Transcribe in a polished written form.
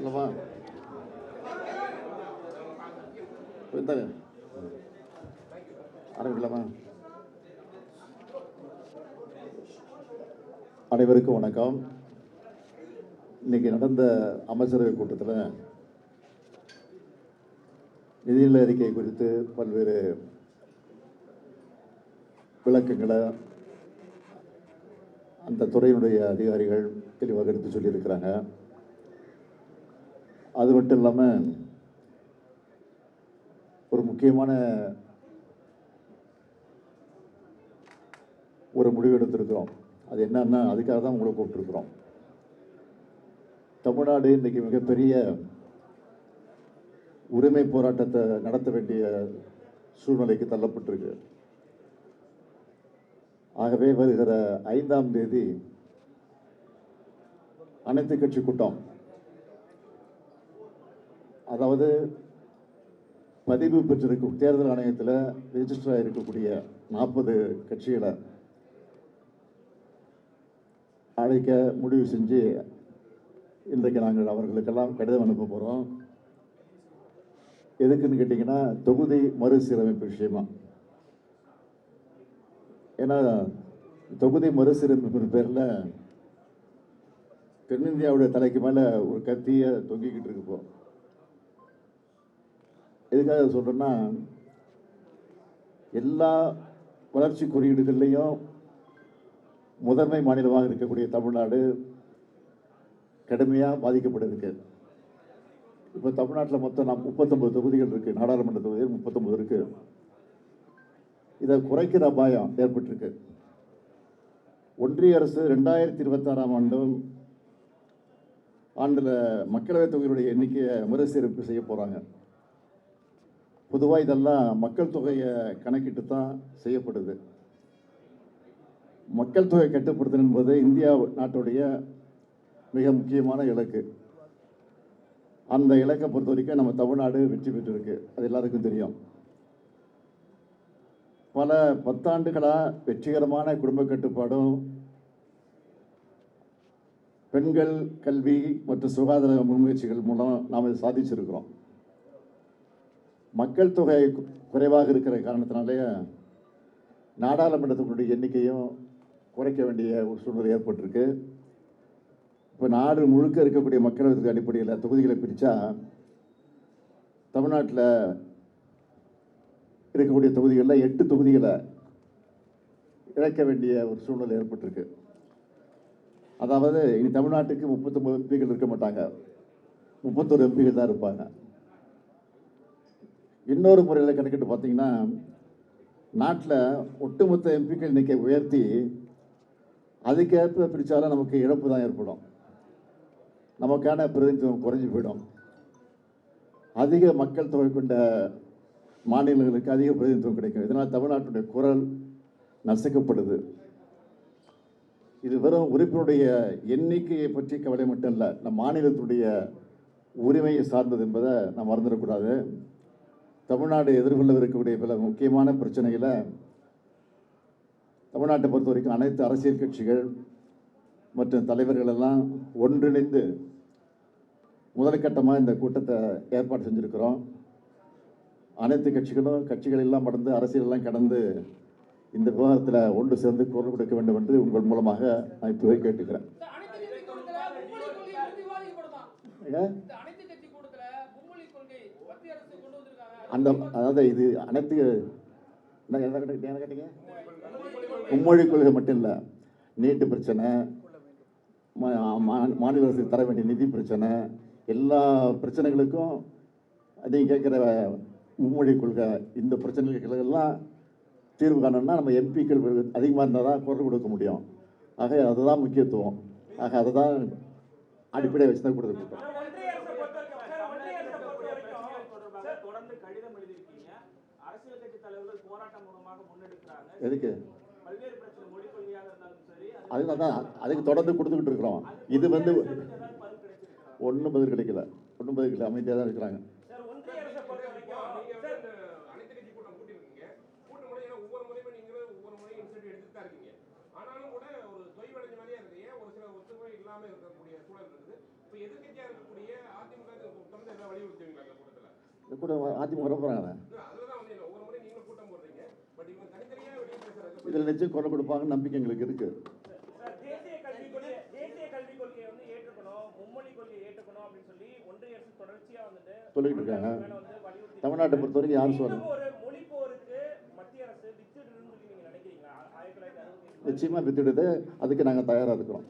அல்லவா ஆரம்பிக்கலாமா? அனைவருக்கும் வணக்கம். இன்னைக்கு நடந்த அமைச்சரவை கூட்டத்தில் நிதிநிலை அறிக்கை குறித்து பல்வேறு விளக்கங்களை அந்த துறையினுடைய அதிகாரிகள் தெளிவாக எடுத்து சொல்லியிருக்கிறாங்க. அது மட்டும் இல்லாமல் ஒரு முக்கியமான ஒரு முடிவு எடுத்திருக்கிறோம். அது என்னன்னா, அதுக்காக தான் உங்களை கூப்பிட்டுருக்குறோம். தமிழ்நாடு இன்றைக்கி மிகப்பெரிய உரிமை போராட்டத்தை நடத்த வேண்டிய சூழ்நிலைக்கு தள்ளப்பட்டிருக்கு. ஆகவே வருகிற 5ஆம் தேதி அனைத்து கட்சி கூட்டம், அதாவது பதிவு பெற்றிருக்கும் தேர்தல் ஆணையத்தில் ரெஜிஸ்டர் ஆகிருக்கக்கூடிய 40 கட்சிகளை அழைக்க முடிவு செஞ்சு இன்றைக்கு நாங்கள் அவர்களுக்கெல்லாம் கடிதம் அனுப்ப போகிறோம். எதுக்குன்னு கேட்டிங்கன்னா, தொகுதி மறுசீரமைப்பு விஷயமா. ஏன்னா தொகுதி மறுசீரமைப்பு பேரில் தென்னிந்தியாவுடைய தலைக்கு மேலே ஒரு கத்தியை தொங்கிக்கிட்டு இருக்கு. இப்போ எதுக்காக சொல்கிறேன்னா, எல்லா வளர்ச்சி குறியீடுகள்லையும் முதன்மை மாநிலமாக இருக்கக்கூடிய தமிழ்நாடு கடுமையாக பாதிக்கப்பட்டிருக்கு. இப்போ தமிழ்நாட்டில் மொத்தம் 39 தொகுதிகள் இருக்குது. நாடாளுமன்ற தொகுதிகள் 39 இருக்குது. இதை குறைக்கிற அபாயம் ஏற்பட்டிருக்கு. ஒன்றிய அரசு 2026ஆம் ஆண்டில் மக்களவைத் தொகுதிகளுடைய எண்ணிக்கையை மறுசீரமைப்பு செய்ய போகிறாங்க. பொதுவாக இதெல்லாம் மக்கள் தொகையை கணக்கிட்டு தான் செய்யப்படுது. மக்கள் தொகை கட்டுப்படுத்தல் என்பது இந்தியா நாட்டுடைய மிக முக்கியமான இலக்கு. அந்த இலக்கை பொறுத்த வரைக்கும் நம்ம தமிழ்நாடு வெற்றி பெற்றிருக்கு. அது எல்லாருக்கும் தெரியும். பல பத்தாண்டுகளாக வெற்றிகரமான குடும்ப கட்டுப்பாடும், பெண்கள் கல்வி மற்றும் சுகாதார முன்முயற்சிகள் மூலம் நாம் இதை சாதிச்சிருக்கிறோம். மக்கள் தொகை குறைவாக இருக்கிற காரணத்தினாலே நாடாளுமன்றத்தினுடைய எண்ணிக்கையும் குறைக்க வேண்டிய ஒரு சூழ்நிலை ஏற்பட்டிருக்கு. இப்போ நாடு முழுக்க இருக்கக்கூடிய மக்களவை அடிப்படையில் தொகுதிகளை பிரித்தா தமிழ்நாட்டில் இருக்கக்கூடிய தொகுதிகளில் 8 தொகுதிகளை இழக்க வேண்டிய ஒரு சூழ்நிலை ஏற்பட்டிருக்கு. அதாவது இனி தமிழ்நாட்டுக்கு 39 எம்பிகள் இருக்க மாட்டாங்க, 31 எம்பிகள் தான் இருப்பாங்க. இன்னொரு முறையில் கணக்கிட்டு பார்த்தீங்கன்னா, நாட்டில் ஒட்டுமொத்த எம்பிக்கள் எண்ணிக்கை உயர்த்தி அதுக்கேற்ப பிரித்தாலும் நமக்கு இழப்பு தான் ஏற்படும். நமக்கான பிரதிநிதித்துவம் குறைஞ்சி போயிடும். அதிக மக்கள் தொகை கொண்ட மாநிலங்களுக்கு அதிக பிரதிநிதித்துவம் கிடைக்கும். இதனால் தமிழ்நாட்டுடைய குரல் நசுக்கப்படுது. இது வெறும் உறுப்பினுடைய எண்ணிக்கையை பற்றி கவலை மட்டும் இல்லை, நம் மாநிலத்துடைய உரிமையை சார்ந்தது என்பதை நாம் மறந்துடக்கூடாது. தமிழ்நாடு எதிர்கொள்ளவிருக்கக்கூடிய பல முக்கியமான பிரச்சனைகளை தமிழ்நாட்டை பொறுத்த வரைக்கும் அனைத்து அரசியல் கட்சிகள் மற்றும் தலைவர்கள் எல்லாம் ஒன்றிணைந்து முதற்கட்டமாக இந்த கூட்டத்தை ஏற்பாடு செஞ்சுருக்கிறோம். அனைத்து கட்சிகள் எல்லாம் கடந்து, அரசியலெல்லாம் கடந்து இந்த விவகாரத்தில் ஒன்று சேர்ந்து குரல் கொடுக்க வேண்டும் என்று உங்கள் மூலமாக நான் இப்போவே கேட்டுக்கிறேன். அதாவது இது அனைத்து என்ன கேட்டீங்க? மும்மொழி கொள்கை மட்டும் இல்லை, நீட்டு பிரச்சனை, மாநில அரசு தர வேண்டிய நிதி பிரச்சனை, எல்லா பிரச்சனைகளுக்கும் நீங்கள் கேட்குற மும்மொழி கொள்கை, இந்த பிரச்சனைகளுக்கெல்லாம் தீர்வு காணணும்னா நம்ம எம்பிக்கள் அதிகமாக இருந்தால் தான் குரல் கொடுக்க முடியும். ஆக அதுதான் முக்கியத்துவம். ஆக அதை தான் அடிப்படையை வச்சு தான் கொடுத்துருக்கோம். எதுக்கு? அதுதான் அதுக்கு தொடர்ந்து கொடுத்துக்கிட்டு இருக்கிறோம். இது ஒன்றும் பதில் கிடைக்கல, அமைதியாக தான் இருக்கிறாங்க. இந்த கூட அதிமுக வர போகிறாங்க. இதில் நிச்சயம் குரல் கொடுப்பாங்கன்னு நம்பிக்கை எங்களுக்கு இருக்கு. தேசிய கல்விக் கொள்கையை வந்து ஏற்றுக்கணும், மும்மொழி கொள்கையை ஏற்றுக்கணும் அப்படின்னு சொல்லி ஒன்றிய அரசு தொடர்ச்சியா வந்துட்டு சொல்லிட்டு இருக்காங்க. தமிழ்நாட்டை பொறுத்த வரைக்கும் யாரும் சொல்லணும். ஒரு மொழி போருக்கு மத்திய அரசு வித்துடுன்னு சொல்லி நீங்க நினைக்கிறீங்களா? 1960 நிச்சயமா வித்துடுது. அதுக்கு நாங்கள் தயாராக இருக்கிறோம்.